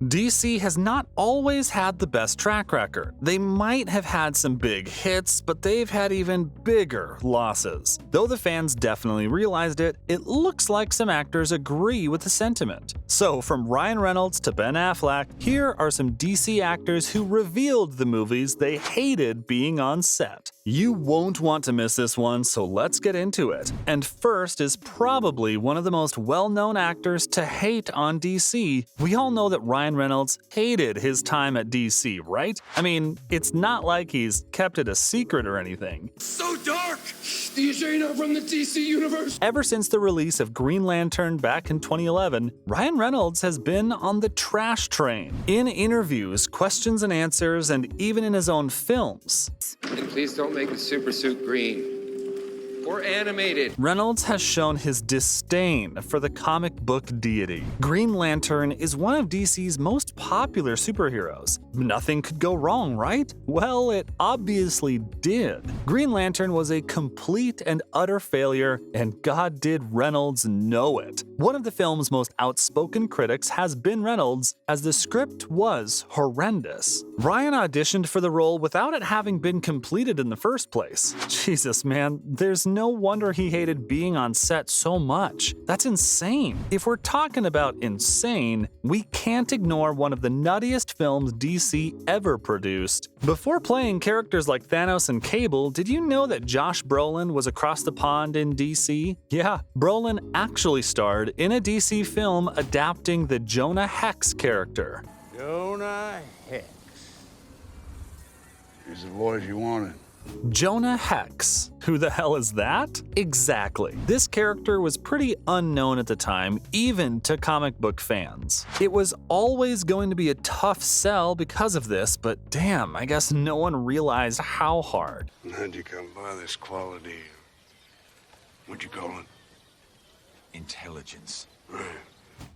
DC has not always had the best track record. They might have had some big hits, but they've had even bigger losses. Though the fans definitely realized it, it looks like some actors agree with the sentiment. So from Ryan Reynolds to Ben Affleck, here are some DC actors who revealed the movies they hated being on set. You won't want to miss this one, so let's get into it. And first is probably one of the most well-known actors to hate on DC. We all know that Ryan Reynolds hated his time at DC, right? I mean, it's not like he's kept it a secret or anything. So dark! Do you sure you're not from the DC universe? Ever since the release of Green Lantern back in 2011, Ryan Reynolds has been on the trash train. In interviews, questions and answers, and even in his own films. And please don't make the super suit green. Or animated. Reynolds has shown his disdain for the comic book deity. Green Lantern is one of DC's most popular superheroes. Nothing could go wrong, right? Well, it obviously did. Green Lantern was a complete and utter failure, and God did Reynolds know it. One of the film's most outspoken critics has been Reynolds, as the script was horrendous. Ryan auditioned for the role without it having been completed in the first place. Jesus, man, there's no wonder he hated being on set so much. That's insane. If we're talking about insane, we can't ignore one of the nuttiest films DC ever produced. Before playing characters like Thanos and Cable, did you know that Josh Brolin was across the pond in DC? Yeah, Brolin actually starred in a DC film adapting the Jonah Hex character. Jonah Hex. He's the voice you wanted. Jonah Hex. Who the hell is that? Exactly. This character was pretty unknown at the time, even to comic book fans. It was always going to be a tough sell because of this, but damn, I guess no one realized how hard. How'd you come by this quality? What'd you call it? Intelligence. Right.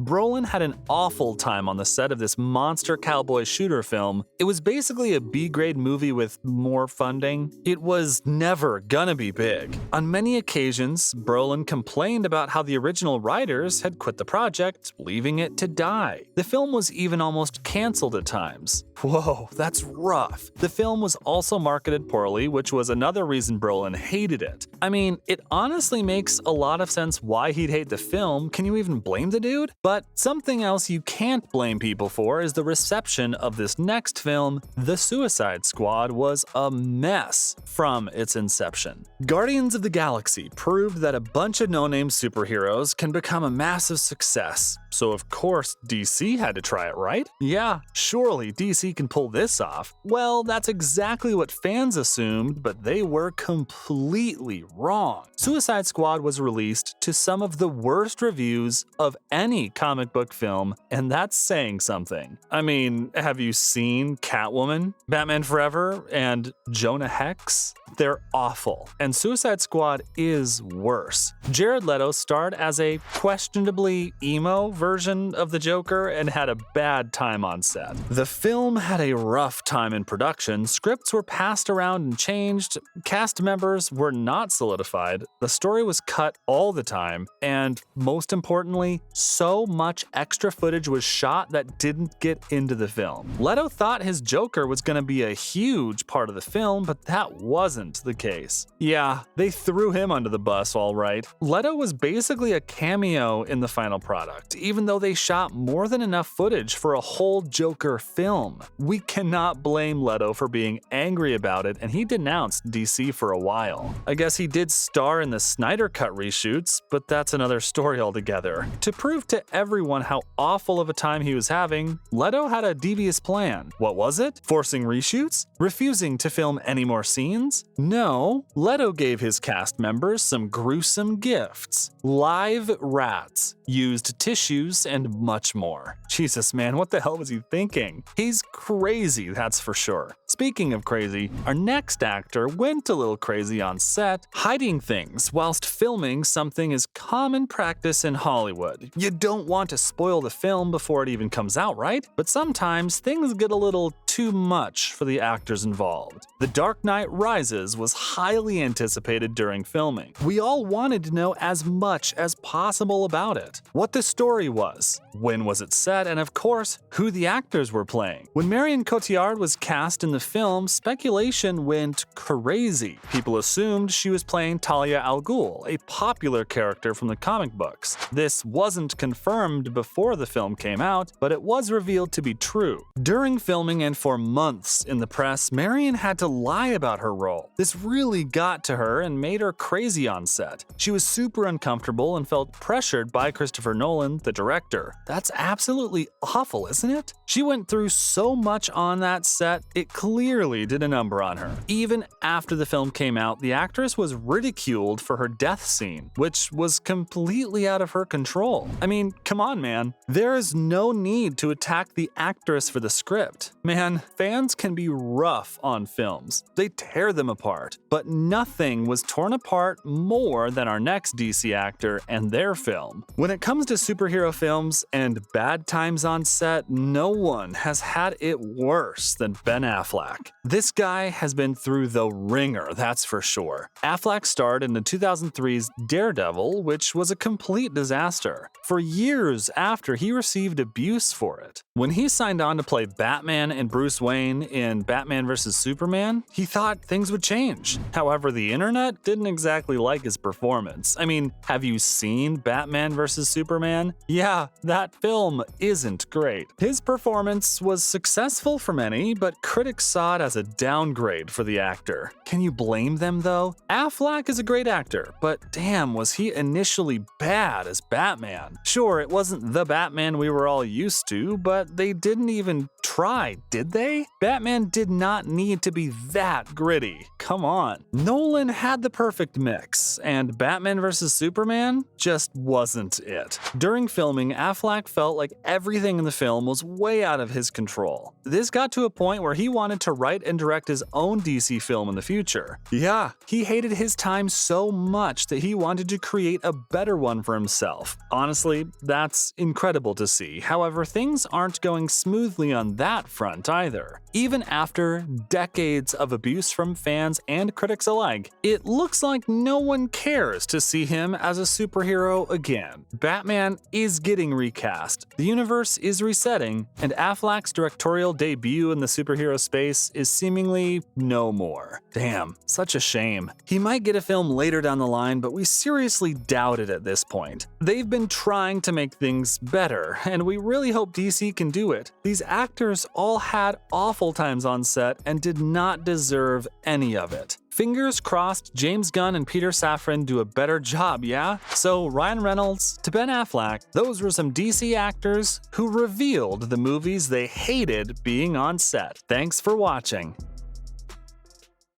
Brolin had an awful time on the set of this monster cowboy shooter film. It was basically a B-grade movie with more funding. It was never gonna be big. On many occasions, Brolin complained about how the original writers had quit the project, leaving it to die. The film was even almost canceled at times. Whoa, that's rough. The film was also marketed poorly, which was another reason Brolin hated it. I mean, it honestly makes a lot of sense why he'd hate the film. Can you even blame the dude? But something else you can't blame people for is the reception of this next film. The Suicide Squad was a mess from its inception. Guardians of the Galaxy proved that a bunch of no-name superheroes can become a massive success. So of course DC had to try it, right? Yeah, surely DC can pull this off. Well, that's exactly what fans assumed, but they were completely wrong. Suicide Squad was released to some of the worst reviews of any comic book film, and that's saying something. I mean, have you seen Catwoman, Batman Forever, and Jonah Hex? They're awful, and Suicide Squad is worse. Jared Leto starred as a questionably emo version of the Joker and had a bad time on set. The film had a rough time in production, scripts were passed around and changed, cast members were not solidified, the story was cut all the time, and most importantly, so much extra footage was shot that didn't get into the film. Leto thought his Joker was going to be a huge part of the film, but that wasn't the case. Yeah, they threw him under the bus, all right. Leto was basically a cameo in the final product, even though they shot more than enough footage for a whole Joker film. We cannot blame Leto for being angry about it, and he denounced DC for a while. I guess he did star in the Snyder Cut reshoots, but that's another story altogether. To prove to everyone how awful of a time he was having, Leto had a devious plan. What was it? Forcing reshoots? Refusing to film any more scenes? No, Leto gave his cast members some gruesome gifts. Live rats, used tissues, and much more. Jesus, man, what the hell was he thinking? He's crazy, that's for sure. Speaking of crazy, our next actor went a little crazy on set, hiding things whilst filming something is common practice in Hollywood. You don't want to spoil the film before it even comes out, right? But sometimes things get a little too much for the actors involved. The Dark Knight Rises was highly anticipated during filming. We all wanted to know as much as possible about it. What the story was, when was it set, and of course, who the actors were playing. When Marion Cotillard was cast in the film, speculation went crazy. People assumed she was playing Talia al Ghul, a popular character from the comic books. This wasn't confirmed before the film came out, but it was revealed to be true. During filming and for months in the press, Marion had to lie about her role. This really got to her and made her crazy on set. She was super uncomfortable and felt pressured by Christopher Nolan, the director. That's absolutely awful, isn't it? She went through so much on that set, it clearly did a number on her. Even after the film came out, the actress was ridiculed for her death scene, which was completely out of her control. I mean, come on, man. There is no need to attack the actress for the script. Man, fans can be rough on films. They tear them apart. But nothing was torn apart more than our next DC actor and their film. When it comes to superhero films and bad times on set, no one has had it worse than Ben Affleck. This guy has been through the ringer, that's for sure. Affleck starred in the 2003's Daredevil, which was a complete disaster, for years after he received abuse for it. When he signed on to play Batman and Bruce Wayne in Batman vs. Superman, he thought things would change. However, the internet didn't exactly like his performance. I mean, have you seen Batman vs. Superman? Yeah, that film isn't great. His performance was successful for many, but critics saw it as a downgrade for the actor. Can you blame them though? Affleck is a great actor, but damn, was he initially bad as Batman. Sure, it wasn't the Batman we were all used to, but they didn't even try, did they? Batman did not need to be that gritty. Come on. Nolan had the perfect mix, and Batman vs. Superman just wasn't it. During filming, Affleck felt like everything in the film was way out of his control. This got to a point where he wanted to write and direct his own DC film in the future. Yeah, he hated his time so much that he wanted to create a better one for himself. Honestly, that's incredible to see. However, things aren't going smoothly on that front either. Even after decades of abuse from fans and critics alike, it looks like no one cares to see him as a superhero again. Batman is getting recast, the universe is resetting, and Affleck's directorial debut in the superhero space is seemingly no more. Damn, such a shame. He might get a film later down the line, but we seriously doubt it at this point. They've been trying to make things better, and we really hope DC can do it. These actors all had awful times on set and did not deserve any of it. Fingers crossed James Gunn and Peter Safran do a better job, yeah? So Ryan Reynolds to Ben Affleck, those were some DC actors who revealed the movies they hated being on set. Thanks for watching.